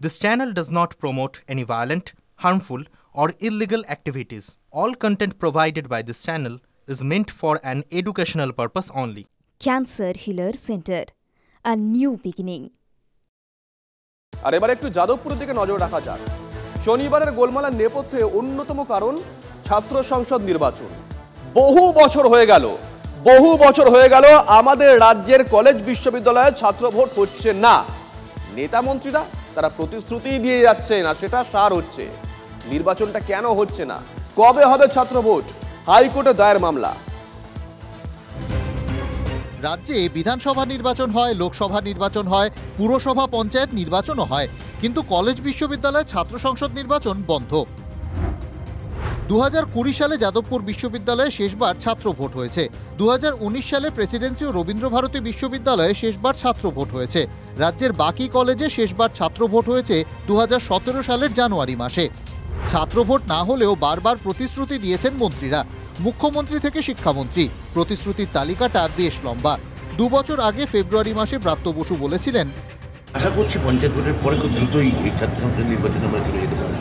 This channel does not promote any violent, harmful, or illegal activities. All content provided by this channel is meant for an educational purpose only. Cancer Healer Center, a new beginning. আর এবার একটু যাদবপুরের দিকে নজর রাখা যাক। শনিবারের গোলমালের নেপথ্যে অন্যতম কারণ ছাত্র সংসদ নির্বাচন। বহু বছর হয়ে গেল আমাদের রাজ্যের কলেজ বিশ্ববিদ্যালয়ে ছাত্র ভোট হচ্ছে না। নেতা মন্ত্রীরা তারা প্রতিশ্রুতি দিয়ে যাচ্ছেন আর সেটা সার হচ্ছে। নির্বাচনটা কেন হচ্ছে না? কবে হবে ছাত্র ভোট? হাইকোর্টে দায়ের মামলা। রাজ্যে বিধানসভা নির্বাচন হয়, লোকসভা নির্বাচন হয়, পুরসভা পঞ্চায়েত নির্বাচনও হয়, কিন্তু কলেজ বিশ্ববিদ্যালয়ে ছাত্র সংসদ নির্বাচন বন্ধ। 2020 সালে যাদবপুর বিশ্ববিদ্যালয়ে শেষবার ছাত্র ভোট হয়েছে। 2019 সালে প্রেসিডেন্সি ও রবীন্দ্রভারতী বিশ্ববিদ্যালয়ে শেষবার ছাত্র ভোট হয়েছে। রাজ্যের বাকি কলেজে শেষবার ছাত্র ভোট হয়েছে 2017 সালের জানুয়ারি মাসে। ছাত্র ভোট না হলেও বারবার প্রতিশ্রুতি দিয়েছেন মন্ত্রীরা, মুখ্যমন্ত্রী থেকে শিক্ষামন্ত্রী। প্রতিশ্রুতির তালিকাটা বেশ লম্বা। 2 বছর আগে ফেব্রুয়ারি মাসে ব্রাত্য বসু বলেছিলেন, আশা করছি পঞ্চায়েত ভোটের পরে খুব দ্রুতই এই ছাত্র সংসদ নির্বাচন আমরা চলে যেতে পারব।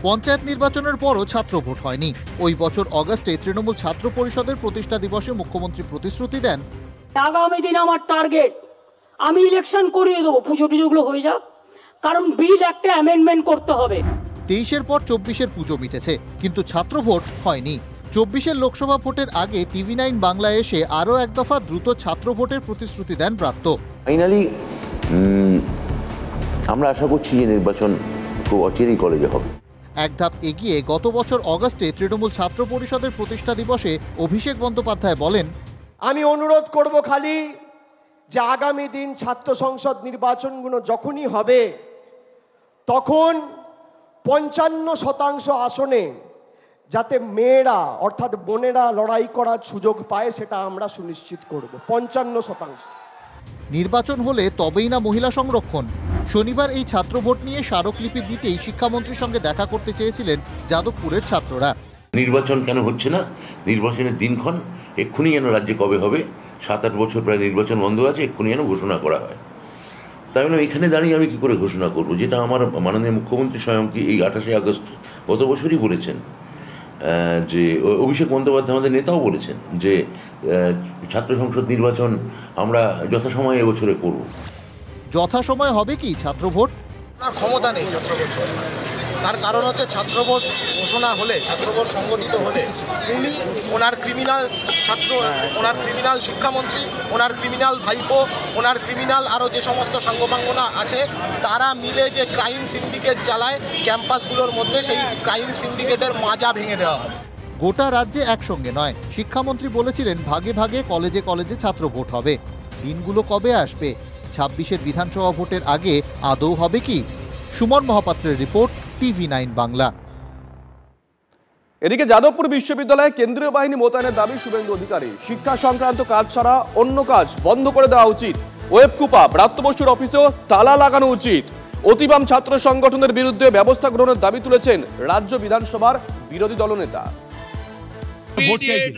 পঞ্চায়েত নির্বাচনের পরও ছাত্র ভোট হয়নি। ওই বছর অগাস্টে তৃণমূল ছাত্র পরিষদের প্রতিষ্ঠা দিবসে মুখ্যমন্ত্রী প্রতিশ্রুতি দেন, আগামী দিন আমার টার্গেট আমি ইলেকশন করিয়ে দেবো, পুজো টুজোগুলো হয়ে যাক, কারণ বিল একটা অ্যামেন্ডমেন্ট করতে হবে। 23-এর পর 24-এর পুজো মিটেছে, কিন্তু ছাত্র ভোট হয়নি। 24-এর লোকসভা ভোটের আগে TV9 বাংলা এসে আরও এক দফা দ্রুত ছাত্র ভোটের প্রতিশ্রুতি দেন ব্রাত্য। ফাইনালি আমরা আশা করছি যে নির্বাচন খুব অচিরেই কলেজে হবে। এক ধাপ এগিয়ে গত বছর অগাস্টে তৃণমূল ছাত্র পরিষদের প্রতিষ্ঠা দিবসে অভিষেক বন্দ্যোপাধ্যায় বলেন, আমি অনুরোধ করব খালি যে আগামী দিন ছাত্র সংসদ নির্বাচনগুলো যখনই হবে তখন 55% আসনে যাতে মেয়েরা অর্থাৎ বোনেরা লড়াই করার সুযোগ পায় সেটা আমরা সুনিশ্চিত করব। 55%। নির্বাচন হলে তবেই না মহিলা সংরক্ষণ। শনিবার এই ছাত্র ভোট নিয়ে স্মারকলিপি দিতেই শিক্ষামন্ত্রীর সঙ্গে দেখা করতে চেয়েছিলেন যাদবপুরের ছাত্ররা। নির্বাচন কেন হচ্ছে না? নির্বাচনের দিনক্ষণ এক্ষুনি যেন রাজ্যে কবে হবে, 7-8 বছর প্রায় নির্বাচন বন্ধ আছে, এক্ষুনি যেন ঘোষণা করা হয়। তাই জন্য এখানে দাঁড়িয়ে আমি কি করে ঘোষণা করব, যেটা আমার মাননীয় মুখ্যমন্ত্রী স্বয়ং কি এই 28 আগস্ট গত বছরই বলেছেন, যে অভিষেক বন্দ্যোপাধ্যায় আমাদের নেতাও বলেছেন যে ছাত্র সংসদ নির্বাচন আমরা যথাসময়ে এবছরে করব। যথাসময় হবে কি ছাত্র ভোট? তার ক্ষমতা নেই ছাত্র ভোট করার। তার কারণ হচ্ছে ছাত্র ভোট ঘোষণা হলে, ছাত্র ভোট সংগঠিত হলে উনি ওনার ক্রিমিনাল ছাত্র, ওনার ক্রিমিনাল শিক্ষামন্ত্রী, ওনার ক্রিমিনাল ভাইপো, ওনার ক্রিমিনাল আরও যে সমস্ত সাঙ্গপাঙ্গনা আছে তারা মিলে যে ক্রাইম সিন্ডিকেট চালায় ক্যাম্পাসগুলোর মধ্যে, সেই ক্রাইম সিন্ডিকেটের মাজা ভেঙে দেওয়া হবে। গোটা রাজ্যে একসঙ্গে নয়। শিক্ষামন্ত্রী বলেছিলেন ভাগে ভাগে কলেজে কলেজে ছাত্র ভোট হবে। দিনগুলো কবে আসবে? 26-এর বিধানসভা ভোটের আগে আদৌ হবে কি? সুমন মহাপাত্রের রিপোর্ট, TV9 বাংলা। এদিকে যাদবপুর বিশ্ববিদ্যালয়ে কেন্দ্রীয় বাহিনী মোতায়েনের দাবি শুভেন্দু অধিকারী। শিক্ষা সংক্রান্ত কাজ ছাড়া অন্য কাজ বন্ধ করে দেওয়া উচিত। ওয়েবকুপা ব্রাত্য বসুর অফিসেও তালা লাগানো উচিত। অতিবাম ছাত্র সংগঠনের বিরুদ্ধে ব্যবস্থা গ্রহণের দাবি তুলেছেন রাজ্য বিধানসভার বিরোধী দলনেতা।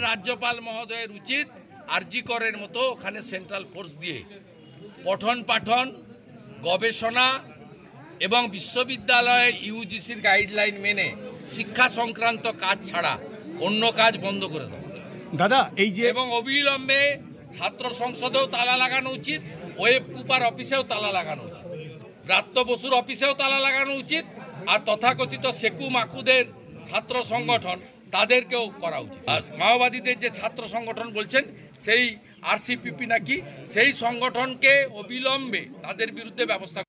রাজ্যপাল মহোদয়ের উচিত আরজি করের মতো ওখানে সেন্ট্রাল ফোর্স দিয়ে পঠন পাঠন, গবেষণা এবং বিশ্ববিদ্যালয়ের ইউজিসির গাইডলাইন মেনে শিক্ষা সংক্রান্ত কাজ ছাড়া অন্য কাজ বন্ধ করে দেয় দাদা। এই যে এবং অবিলম্বে ছাত্র সংসদেও তালা লাগানো উচিত, ওয়েবকুপার অফিসেও তালা লাগানো উচিত, ব্রাত্য বসুর অফিসেও তালা লাগানো উচিত, আর তথাকথিত সেকু মাকুদের ছাত্র সংগঠন তাদেরকেও করা উচিত। আর মাওবাদীদের যে ছাত্র সংগঠন বলছেন সেই RCPP নাকি, সেই সংগঠনকে অবিলম্বে তাদের বিরুদ্ধে ব্যবস্থা